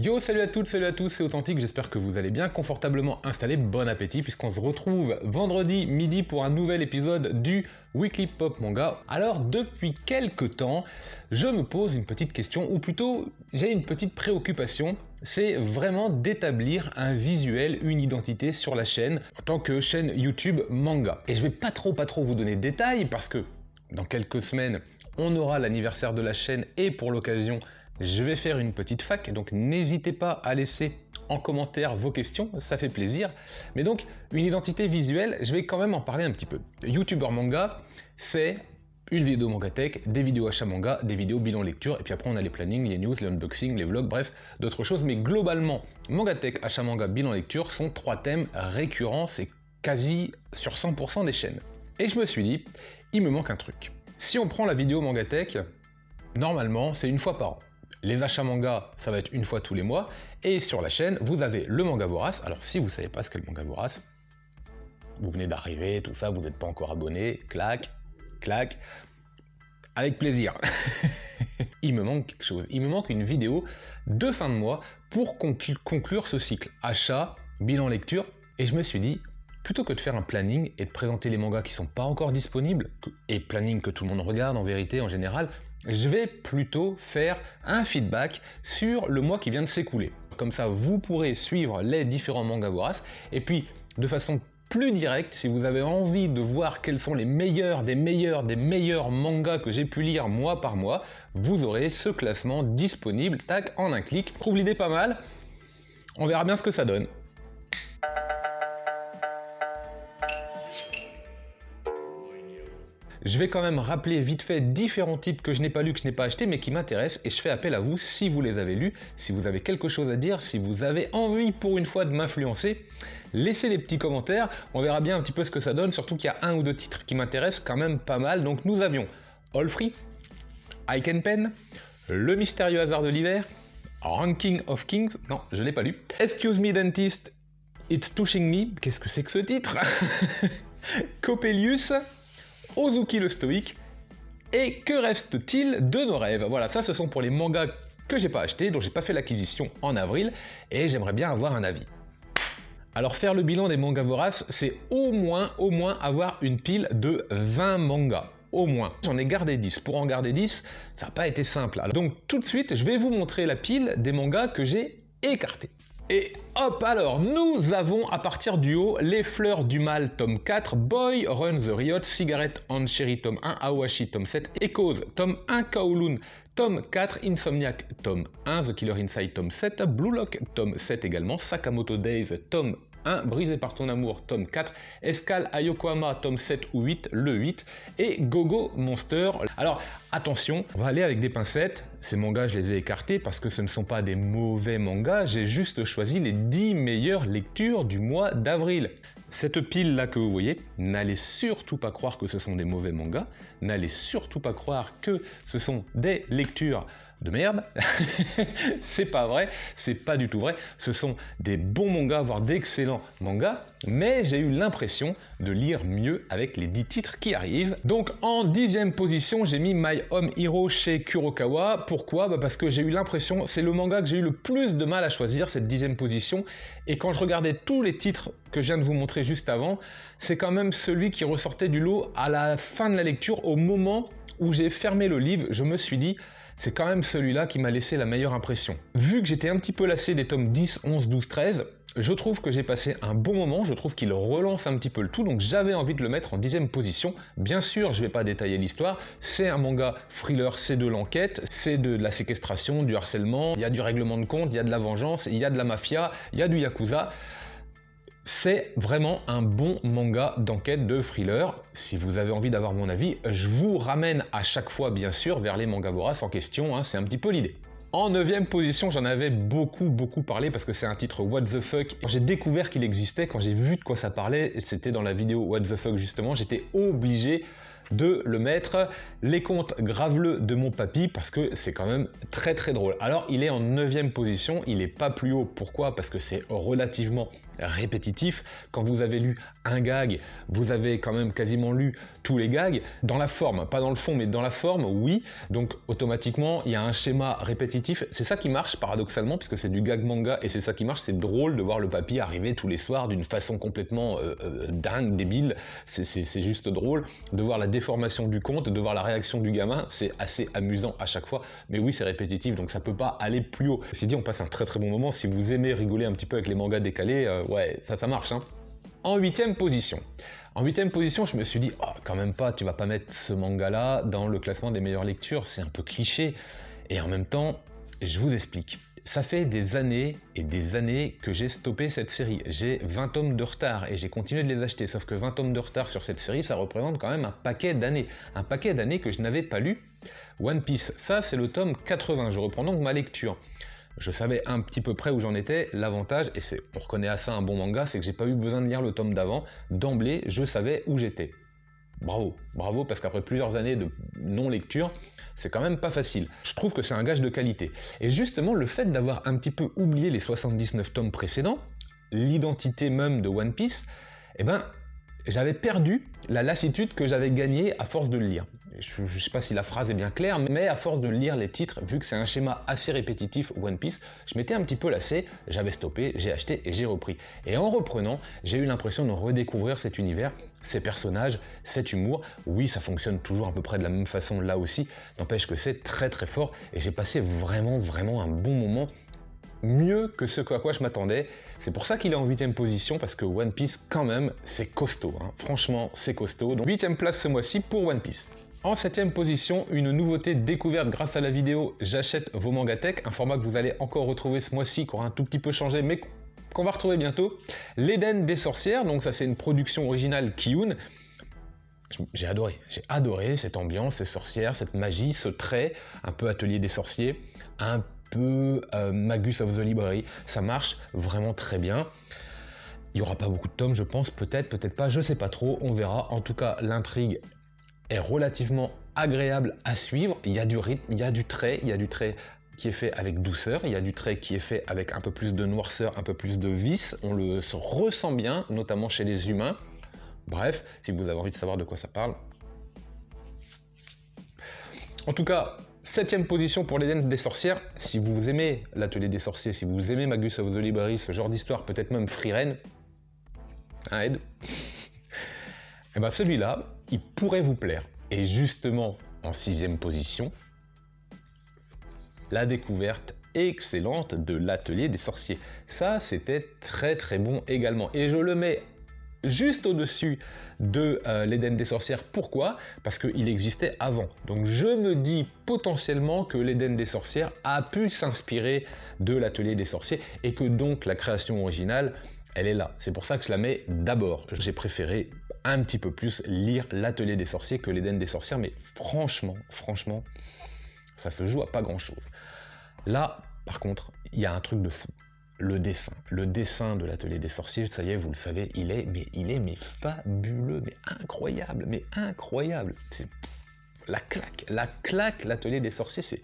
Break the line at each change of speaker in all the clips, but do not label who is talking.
Yo, salut à toutes, salut à tous, c'est Authentique, j'espère que vous allez bien, confortablement installés, bon appétit, puisqu'on se retrouve vendredi midi pour un nouvel épisode du Weekly Pop Manga. Alors, depuis quelques temps, je me pose une petite question, ou plutôt, j'ai une petite préoccupation, c'est vraiment d'établir un visuel, une identité sur la chaîne, en tant que chaîne YouTube manga. Et je vais pas trop vous donner de détails, parce que dans quelques semaines, on aura l'anniversaire de la chaîne, et pour l'occasion, je vais faire une petite fac, donc n'hésitez pas à laisser en commentaire vos questions, ça fait plaisir. Mais donc, une identité visuelle, je vais quand même en parler un petit peu. YouTuber manga, c'est une vidéo Mangatech, des vidéos achat manga, des vidéos bilan lecture, et puis après on a les plannings, les news, les unboxings, les vlogs, bref, d'autres choses. Mais globalement, Mangatech, achat manga, bilan lecture sont trois thèmes récurrents, c'est quasi sur 100% des chaînes. Et je me suis dit, il me manque un truc. Si on prend la vidéo Mangatech, normalement, c'est une fois par an. Les achats manga, ça va être une fois tous les mois. Et sur la chaîne, vous avez le Manga Vorace. Alors si vous ne savez pas ce qu'est le Manga Vorace, vous venez d'arriver, tout ça, vous n'êtes pas encore abonné, clac, clac, avec plaisir. Il me manque quelque chose. Il me manque une vidéo de fin de mois pour conclure ce cycle. Achat, bilan lecture. Et je me suis dit, plutôt que de faire un planning et de présenter les mangas qui ne sont pas encore disponibles, et planning que tout le monde regarde en vérité en général, je vais plutôt faire un feedback sur le mois qui vient de s'écouler. Comme ça, vous pourrez suivre les différents mangas voraces, et puis de façon plus directe, si vous avez envie de voir quels sont les meilleurs des meilleurs mangas que j'ai pu lire mois par mois, vous aurez ce classement disponible, tac, en un clic. Je trouve l'idée pas mal, on verra bien ce que ça donne. Je vais quand même rappeler vite fait différents titres que je n'ai pas lus, que je n'ai pas achetés, mais qui m'intéressent, et je fais appel à vous si vous les avez lus, si vous avez quelque chose à dire, si vous avez envie pour une fois de m'influencer, laissez les petits commentaires, on verra bien un petit peu ce que ça donne, surtout qu'il y a un ou deux titres qui m'intéressent quand même pas mal. Donc nous avions All Free, Ike and Pen, Le Mystérieux Hasard de l'Hiver, Ranking of Kings, non, je l'ai pas lu, Excuse Me Dentist, It's Touching Me, qu'est-ce que c'est que ce titre? Coppelius, Ozuki le Stoïque, et que reste-t-il de nos rêves? Voilà, ça ce sont pour les mangas que j'ai pas achetés, dont j'ai pas fait l'acquisition en avril, et j'aimerais bien avoir un avis. Alors faire le bilan des mangas voraces, c'est au moins avoir une pile de 20 mangas. Au moins. J'en ai gardé 10. Pour en garder 10, ça n'a pas été simple. Alors, donc tout de suite, je vais vous montrer la pile des mangas que j'ai écartés. Et hop, alors, nous avons à partir du haut Les Fleurs du Mal, tome 4, Boy Run the Riot, Cigarette and Cherry, tome 1, Awashi, tome 7, Echoes, tome 1, Kowloon, tome 4, Insomniac, tome 1, The Killer Inside, tome 7, Blue Lock, tome 7 également, Sakamoto Days, tome 1, Brisé par ton amour, tome 4, Escale à Yokohama, tome 7 ou 8, le 8, et Gogo Monster. Alors, attention, on va aller avec des pincettes, ces mangas je les ai écartés parce que ce ne sont pas des mauvais mangas, j'ai juste choisi les 10 meilleures lectures du mois d'avril. Cette pile là que vous voyez, n'allez surtout pas croire que ce sont des mauvais mangas, n'allez surtout pas croire que ce sont des lectures de merde, c'est pas vrai, c'est pas du tout vrai, ce sont des bons mangas, voire d'excellents mangas, mais j'ai eu l'impression de lire mieux avec les 10 titres qui arrivent. Donc en 10e position, j'ai mis My Home Hero chez Kurokawa. Pourquoi? Parce que j'ai eu l'impression, c'est le manga que j'ai eu le plus de mal à choisir, cette 10e position, et quand je regardais tous les titres que je viens de vous montrer juste avant, c'est quand même celui qui ressortait du lot à la fin de la lecture, au moment où j'ai fermé le livre, je me suis dit, c'est quand même celui-là qui m'a laissé la meilleure impression. Vu que j'étais un petit peu lassé des tomes 10, 11, 12, 13, je trouve que j'ai passé un bon moment, je trouve qu'il relance un petit peu le tout, donc j'avais envie de le mettre en 10e position. Bien sûr, je ne vais pas détailler l'histoire, c'est un manga thriller, c'est de l'enquête, c'est de la séquestration, du harcèlement, il y a du règlement de compte, il y a de la vengeance, il y a de la mafia, il y a du yakuza. C'est vraiment un bon manga d'enquête de thriller. Si vous avez envie d'avoir mon avis, je vous ramène à chaque fois bien sûr vers les mangas voraces en question, hein, c'est un petit peu l'idée. En 9e position, j'en avais beaucoup parlé parce que c'est un titre What the fuck. Quand j'ai découvert qu'il existait, quand j'ai vu de quoi ça parlait, c'était dans la vidéo What the fuck justement, j'étais obligé de le mettre, les contes graveleux de mon papy, parce que c'est quand même très très drôle. Alors il est en 9e position, il n'est pas plus haut, pourquoi? Parce que c'est relativement répétitif. Quand vous avez lu un gag, vous avez quand même quasiment lu tous les gags, dans la forme, pas dans le fond, mais dans la forme, oui, donc automatiquement il y a un schéma répétitif, c'est ça qui marche paradoxalement, puisque c'est du gag manga, et c'est ça qui marche, c'est drôle de voir le papy arriver tous les soirs d'une façon complètement dingue, débile, c'est juste drôle, de voir la déformation du conte, de voir la réaction du gamin, c'est assez amusant à chaque fois, mais oui c'est répétitif, donc ça peut pas aller plus haut. Ceci dit, on passe un très très bon moment, si vous aimez rigoler un petit peu avec les mangas décalés, ouais, ça marche, hein. En 8e position. En 8e position, je me suis dit, oh, quand même pas, tu vas pas mettre ce manga-là dans le classement des meilleures lectures, c'est un peu cliché. Et en même temps, je vous explique. Ça fait des années et des années que j'ai stoppé cette série. J'ai 20 tomes de retard et j'ai continué de les acheter. Sauf que 20 tomes de retard sur cette série, ça représente quand même un paquet d'années. Un paquet d'années que je n'avais pas lu. One Piece, ça c'est le tome 80. Je reprends donc ma lecture. Je savais un petit peu près où j'en étais. L'avantage, et on reconnaît à ça un bon manga, c'est que j'ai pas eu besoin de lire le tome d'avant. D'emblée, je savais où j'étais. Bravo, bravo, parce qu'après plusieurs années de non-lecture, c'est quand même pas facile. Je trouve que c'est un gage de qualité. Et justement, le fait d'avoir un petit peu oublié les 79 tomes précédents, l'identité même de One Piece, eh ben, j'avais perdu la lassitude que j'avais gagnée à force de le lire. Je ne sais pas si la phrase est bien claire, mais à force de lire les titres, vu que c'est un schéma assez répétitif, One Piece, je m'étais un petit peu lassé, j'avais stoppé, j'ai acheté et j'ai repris. Et en reprenant, j'ai eu l'impression de redécouvrir cet univers, ces personnages, cet humour. Oui, ça fonctionne toujours à peu près de la même façon là aussi, n'empêche que c'est très très fort et j'ai passé vraiment un bon moment, mieux que ce à quoi je m'attendais. C'est pour ça qu'il est en 8e position, parce que One Piece, quand même, c'est costaud. Hein. Franchement, c'est costaud. Donc 8e place ce mois-ci pour One Piece. En 7e position, une nouveauté découverte grâce à la vidéo J'achète vos mangatech, un format que vous allez encore retrouver ce mois-ci, qui aura un tout petit peu changé, mais qu'on va retrouver bientôt. L'Éden des sorcières, donc ça c'est une production originale Kiyun. J'ai adoré cette ambiance, ces sorcières, cette magie, ce trait, un peu Atelier des sorciers, un peu Magus of the Library, ça marche vraiment très bien. Il n'y aura pas beaucoup de tomes, je pense, peut-être pas, je sais pas trop, on verra. En tout cas, l'intrigue est relativement agréable à suivre, il y a du rythme, il y a du trait qui est fait avec douceur, il y a du trait qui est fait avec un peu plus de noirceur, un peu plus de vice, on le ressent bien, notamment chez les humains. Bref, si vous avez envie de savoir de quoi ça parle. En tout cas, 7e position pour l'Éden des sorcières. Si vous aimez l'Atelier des sorciers, si vous aimez Magus of the Library, ce genre d'histoire, peut-être même Frieren, un aide, et ben celui-là, il pourrait vous plaire. Et justement, en 6e position, la découverte excellente de l'Atelier des sorciers. Ça, c'était très très bon également. Et je le mets juste au-dessus de l'Éden des sorcières. Pourquoi? Parce qu'il existait avant. Donc je me dis potentiellement que l'Éden des sorcières a pu s'inspirer de l'Atelier des sorciers et que donc la création originale, elle est là. C'est pour ça que je la mets d'abord. J'ai préféré un petit peu plus lire l'Atelier des sorciers que l'Éden des sorcières, mais franchement, ça se joue à pas grand-chose. Là, par contre, il y a un truc de fou. Le dessin de l'Atelier des sorciers, ça y est, vous le savez, il est fabuleux, mais incroyable. C'est la claque, l'Atelier des sorciers, c'est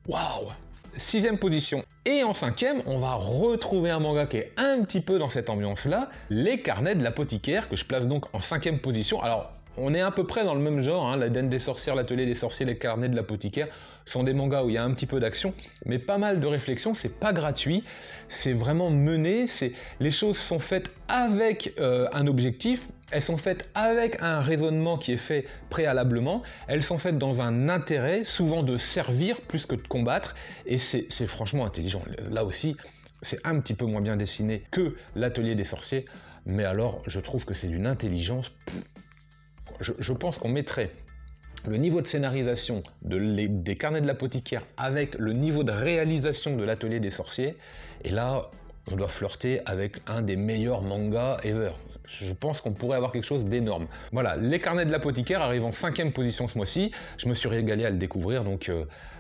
waouh. 6e position. Et en 5e, on va retrouver un manga qui est un petit peu dans cette ambiance-là, Les Carnets de l'apothicaire, que je place donc en 5e position. Alors, on est à peu près dans le même genre, hein, l'Éden des sorcières, l'Atelier des sorciers, Les Carnets de l'apothicaire sont des mangas où il y a un petit peu d'action, mais pas mal de réflexion, c'est pas gratuit, c'est vraiment mené, les choses sont faites avec un objectif, elles sont faites avec un raisonnement qui est fait préalablement, elles sont faites dans un intérêt, souvent de servir plus que de combattre, et c'est franchement intelligent. Là aussi, c'est un petit peu moins bien dessiné que l'Atelier des sorciers, mais alors je trouve que c'est d'une intelligence. Je pense qu'on mettrait le niveau de scénarisation des Carnets de l'apothicaire avec le niveau de réalisation de l'Atelier des sorciers, et là, on doit flirter avec un des meilleurs mangas ever. Je pense qu'on pourrait avoir quelque chose d'énorme. Voilà, Les Carnets de l'apothicaire arrivent en 5e position ce mois-ci. Je me suis régalé à le découvrir, donc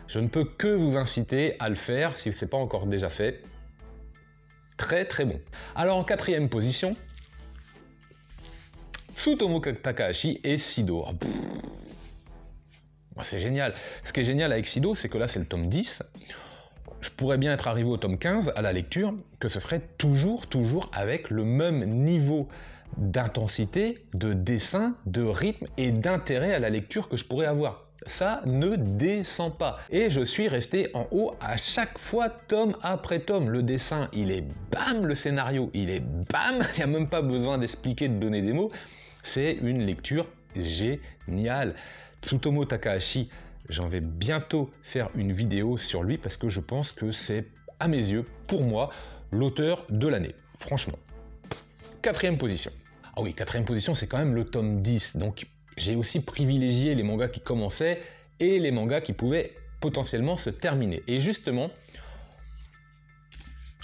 je ne peux que vous inciter à le faire si ce n'est pas encore déjà fait. Très très bon. Alors en 4e position, Tsutomu Takahashi et Sido. C'est génial. Ce qui est génial avec Sido, c'est que là c'est le tome 10. Je pourrais bien être arrivé au tome 15 à la lecture, que ce serait toujours avec le même niveau d'intensité, de dessin, de rythme et d'intérêt à la lecture que je pourrais avoir. Ça ne descend pas. Et je suis resté en haut à chaque fois, tome après tome. Le dessin, il est bam, le scénario, il est bam, il n'y a même pas besoin d'expliquer, de donner des mots. C'est une lecture géniale. Tsutomu Takahashi, j'en vais bientôt faire une vidéo sur lui parce que je pense que c'est, à mes yeux, pour moi, l'auteur de l'année. Franchement. 4e position. Ah oui, 4e position, c'est quand même le tome 10. Donc, j'ai aussi privilégié les mangas qui commençaient et les mangas qui pouvaient potentiellement se terminer. Et justement,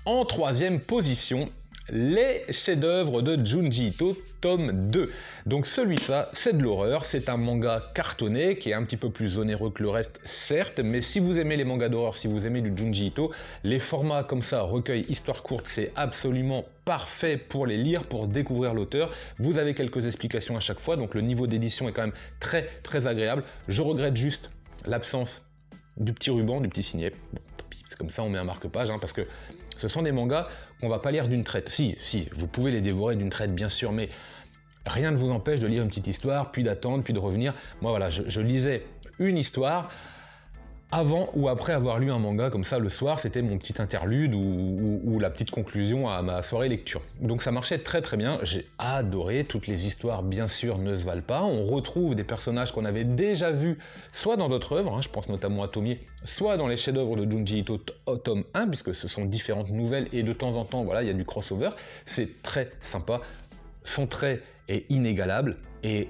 en 3e position, les chefs-d'œuvre de Junji Ito, tome 2. Donc celui-là, c'est de l'horreur, c'est un manga cartonné qui est un petit peu plus onéreux que le reste, certes, mais si vous aimez les mangas d'horreur, si vous aimez du Junji Ito, les formats comme ça, recueil, histoire courte, c'est absolument parfait pour les lire, pour découvrir l'auteur. Vous avez quelques explications à chaque fois, donc le niveau d'édition est quand même très agréable. Je regrette juste l'absence du petit ruban, du petit signet. Bon, c'est comme ça, on met un marque-page, hein, parce que ce sont des mangas qu'on va pas lire d'une traite. Si, vous pouvez les dévorer d'une traite, bien sûr, mais rien ne vous empêche de lire une petite histoire, puis d'attendre, puis de revenir. Moi, voilà, je lisais une histoire avant ou après avoir lu un manga comme ça le soir, c'était mon petit interlude ou la petite conclusion à ma soirée lecture. Donc ça marchait très bien, j'ai adoré, toutes les histoires bien sûr ne se valent pas, on retrouve des personnages qu'on avait déjà vus soit dans d'autres œuvres, hein, je pense notamment à Tomie, soit dans les chefs-d'œuvre de Junji Ito tome 1, puisque ce sont différentes nouvelles et de temps en temps, voilà, il y a du crossover, c'est très sympa, son trait est inégalable et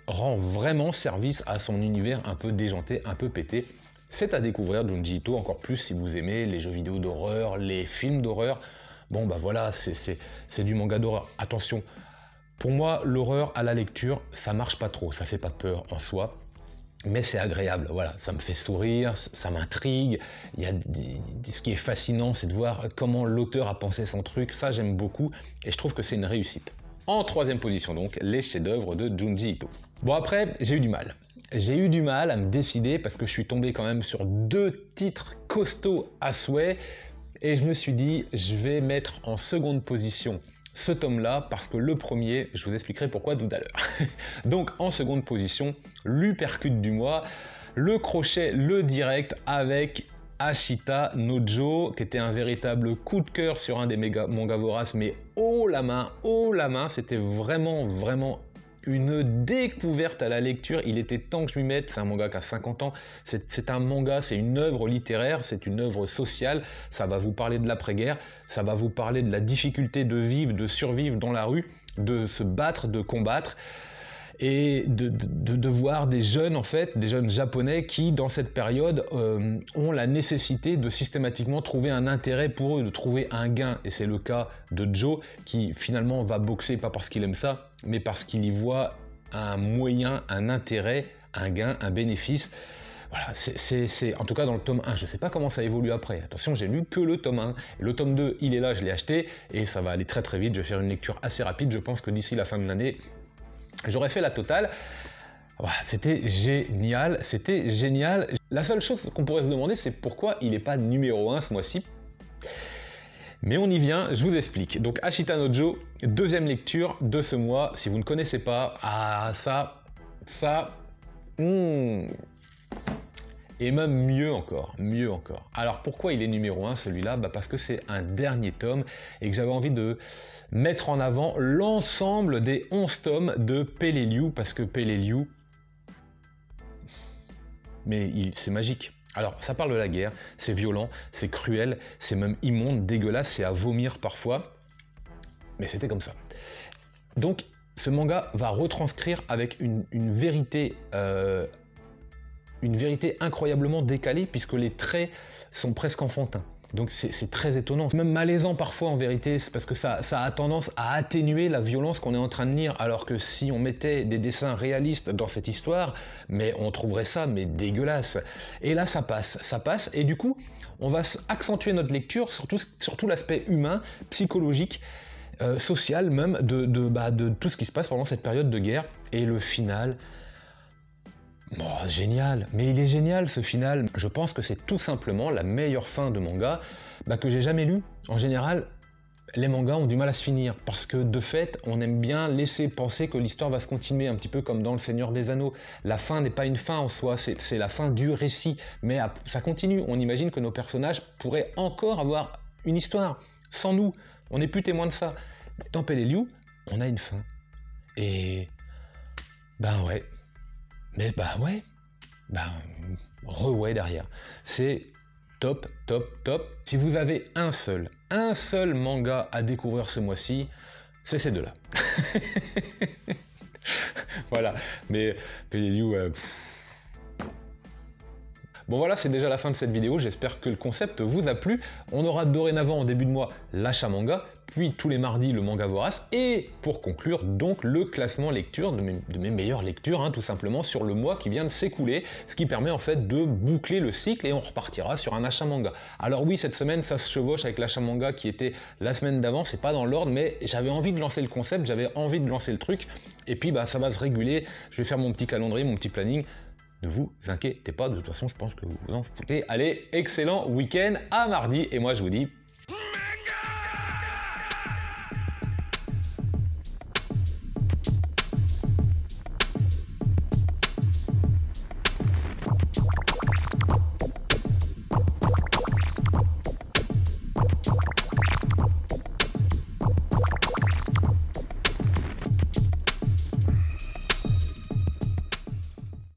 rend vraiment service à son univers un peu déjanté, un peu pété. C'est à découvrir Junji Ito, encore plus si vous aimez les jeux vidéo d'horreur, les films d'horreur. Bon bah voilà, c'est du manga d'horreur. Attention, pour moi, l'horreur à la lecture, ça marche pas trop, ça fait pas peur en soi. Mais c'est agréable, voilà, ça me fait sourire, ça m'intrigue. Ce qui est fascinant, c'est de voir comment l'auteur a pensé son truc, ça j'aime beaucoup, et je trouve que c'est une réussite. En 3e position donc, les chefs-d'œuvre de Junji Ito. Bon après, j'ai eu du mal. J'ai eu du mal à me décider parce que je suis tombé quand même sur 2 titres costauds à souhait et je me suis dit, je vais mettre en seconde position ce tome-là parce que le premier, je vous expliquerai pourquoi tout à l'heure. Donc en seconde position, l'Upercute du mois, le crochet, le direct avec Ashita no Joe, qui était un véritable coup de cœur sur un des mangas voraces, mais haut la main, c'était vraiment une découverte à la lecture, il était temps que je m'y mette, c'est un manga qui a 50 ans, c'est un manga, c'est une œuvre littéraire, c'est une œuvre sociale, ça va vous parler de l'après-guerre, ça va vous parler de la difficulté de vivre, de survivre dans la rue, de se battre, de combattre, et de voir des jeunes, en fait, des jeunes japonais qui, dans cette période, ont la nécessité de systématiquement trouver un intérêt pour eux, de trouver un gain. Et c'est le cas de Joe, qui finalement va boxer, pas parce qu'il aime ça, mais parce qu'il y voit un moyen, un intérêt, un gain, un bénéfice. Voilà, c'est en tout cas dans le tome 1, je ne sais pas comment ça évolue après. Attention, j'ai lu que le tome 1. Le tome 2, il est là, je l'ai acheté, et ça va aller très vite. Je vais faire une lecture assez rapide. Je pense que d'ici la fin de l'année, j'aurais fait la totale. Voilà, c'était génial. La seule chose qu'on pourrait se demander, c'est pourquoi il n'est pas numéro 1 ce mois-ci. Mais on y vient, je vous explique. Donc Ashita no Joe, 2e lecture de ce mois. Si vous ne connaissez pas, et même mieux encore. Alors pourquoi il est numéro 1 celui-là ? Parce que c'est un dernier tome et que j'avais envie de mettre en avant l'ensemble des 11 tomes de Peleliu, parce que Peleliu, c'est magique. Alors ça parle de la guerre, c'est violent, c'est cruel, c'est même immonde, dégueulasse, c'est à vomir parfois, mais c'était comme ça. Donc ce manga va retranscrire avec une vérité incroyablement décalée, puisque les traits sont presque enfantins. Donc c'est très étonnant, c'est même malaisant parfois en vérité, c'est parce que ça a tendance à atténuer la violence qu'on est en train de lire, alors que si on mettait des dessins réalistes dans cette histoire, mais on trouverait ça dégueulasse. Et là ça passe, et du coup on va accentuer notre lecture, surtout l'aspect humain, psychologique, social même, de tout ce qui se passe pendant cette période de guerre. Et le final... Oh, génial, mais il est génial ce final. Je pense que c'est tout simplement la meilleure fin de manga que j'ai jamais lue. En général, les mangas ont du mal à se finir, parce que de fait, on aime bien laisser penser que l'histoire va se continuer, un petit peu comme dans Le Seigneur des Anneaux. La fin n'est pas une fin en soi, c'est la fin du récit, mais ça continue. On imagine que nos personnages pourraient encore avoir une histoire, sans nous. On n'est plus témoin de ça. Dans Peleliu, on a une fin. Et... ouais. Mais ouais, ouais derrière. C'est top, top, top. Si vous avez un seul manga à découvrir ce mois-ci, c'est ces deux-là. Voilà, mais Peleliu... Bon voilà, c'est déjà la fin de cette vidéo, j'espère que le concept vous a plu. On aura dorénavant en début de mois l'achat manga, puis tous les mardis le manga vorace, et pour conclure donc le classement lecture de mes meilleures lectures, tout simplement sur le mois qui vient de s'écouler, ce qui permet en fait de boucler le cycle et on repartira sur un achat manga. Alors oui, cette semaine ça se chevauche avec l'achat manga qui était la semaine d'avant, c'est pas dans l'ordre, mais j'avais envie de lancer le concept, j'avais envie de lancer le truc, et puis ça va se réguler, je vais faire mon petit calendrier, mon petit planning. Ne vous inquiétez pas, de toute façon, je pense que vous vous en foutez. Allez, excellent week-end, à mardi, et moi je vous dis